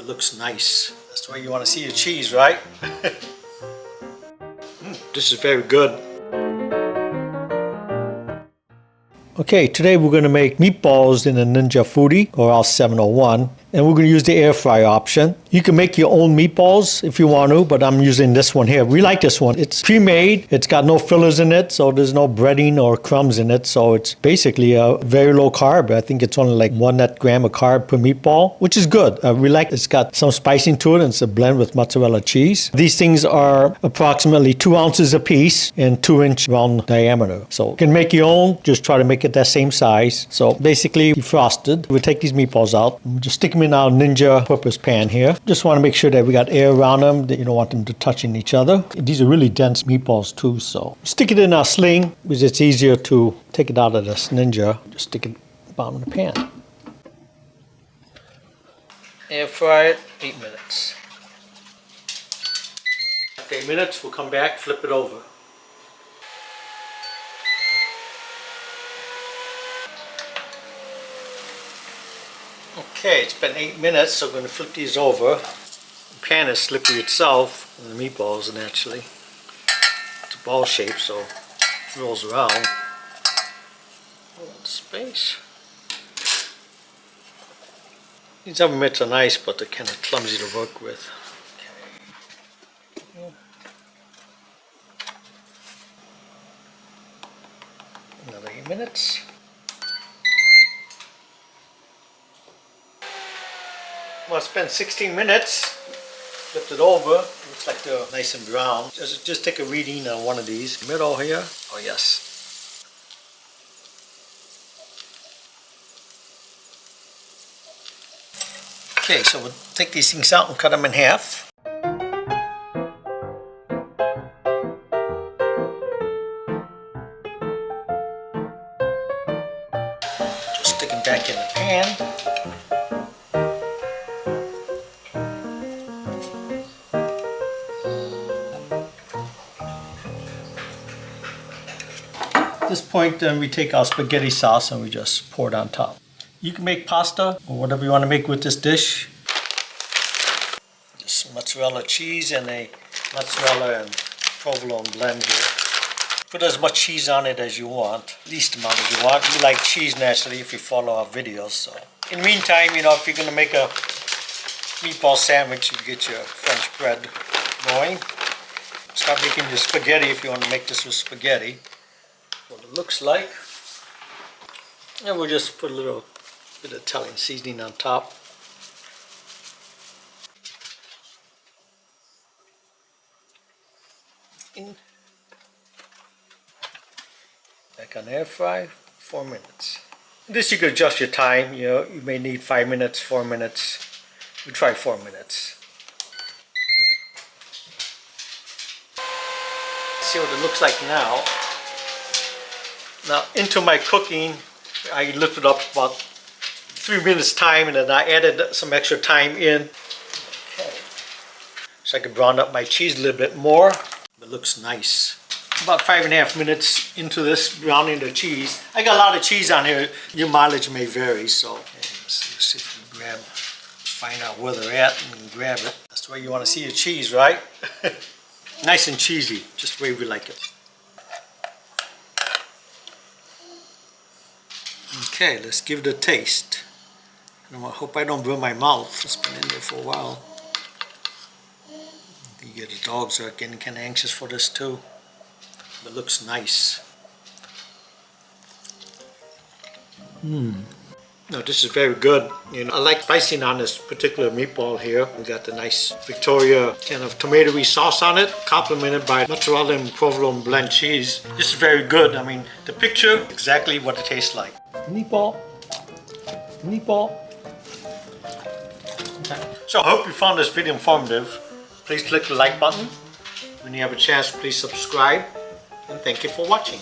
looks nice. That's why you want to see your cheese, right? This is very good. Okay, today we're going to make meatballs in a Ninja Foodi or OL701, and we're going to use the air fry option. You can make your own meatballs if you want to, but I'm using this one here. We like this one. It's pre-made. It's got no fillers in it, so there's no breading or crumbs in it. So it's basically a very low carb. I think it's only like 1 net gram of carb per meatball, which is good. We like it's got some spicing to it, and it's a blend with mozzarella cheese. These things are approximately 2 ounces a piece and 2-inch round diameter. So you can make your own. Just try to make it that same size. So basically defrosted. We'll take these meatballs out and just stick them in our Ninja purpose pan here. Just want to make sure that we got air around them, that you don't want them to touching each other. These are really dense meatballs too, so stick it in our sling because it's easier to take it out of this Ninja. Just stick it bottom of the pan. Air fry it 8 minutes. After 8 minutes, we'll come back, flip it over. Okay, it's been 8 minutes, so I'm going to flip these over. The pan is slippery itself, and the meatballs naturally. It's a ball shape, so it rolls around. Space. These oven mitts are nice, but they're kind of clumsy to work with. Okay. Another 8 minutes. Well, it's been 16 minutes. Flipped it over. Looks like they're nice and brown. Just take a reading on one of these. Middle here. Oh yes. Okay, so we'll take these things out and cut them in half. Just stick them back in the pan. At this point, then we take our spaghetti sauce and we just pour it on top. You can make pasta or whatever you want to make with this dish. Just mozzarella cheese and a mozzarella and provolone blend here. Put as much cheese on it as you want, least amount as you want. We like cheese naturally if you follow our videos. So, in the meantime, you know, if you're going to make a meatball sandwich, you get your French bread going. Start making your spaghetti if you want to make this with spaghetti. What it looks like. And we'll just put a little bit of Italian seasoning on top. Back on air fry, 4 minutes. This you could adjust your time. You know, you may need 5 minutes, 4 minutes. We try 4 minutes. See what it looks like now. Now into my cooking, I lifted up about 3 minutes time, and then I added some extra time in. Okay. So I can brown up my cheese a little bit more. It looks nice. About 5.5 minutes into this browning the cheese. I got a lot of cheese on here. Your mileage may vary, so let's see if we find out where they're at and grab it. That's the way you want to see your cheese, right? Nice and cheesy, just the way we like it. Okay, let's give it a taste. I hope I don't burn my mouth. It's been in there for a while. The dogs are getting kind of anxious for this too. But it looks nice. No, this is very good. You know, I like spicing on this particular meatball here. We got the nice Victoria kind of tomatoey sauce on it, complemented by mozzarella and provolone blend cheese. This is very good. I mean, the picture, exactly what it tastes like. Meatball. Meatball. Okay. So I hope you found this video informative. Please click the like button. When you have a chance, please subscribe. And thank you for watching.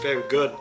Very good.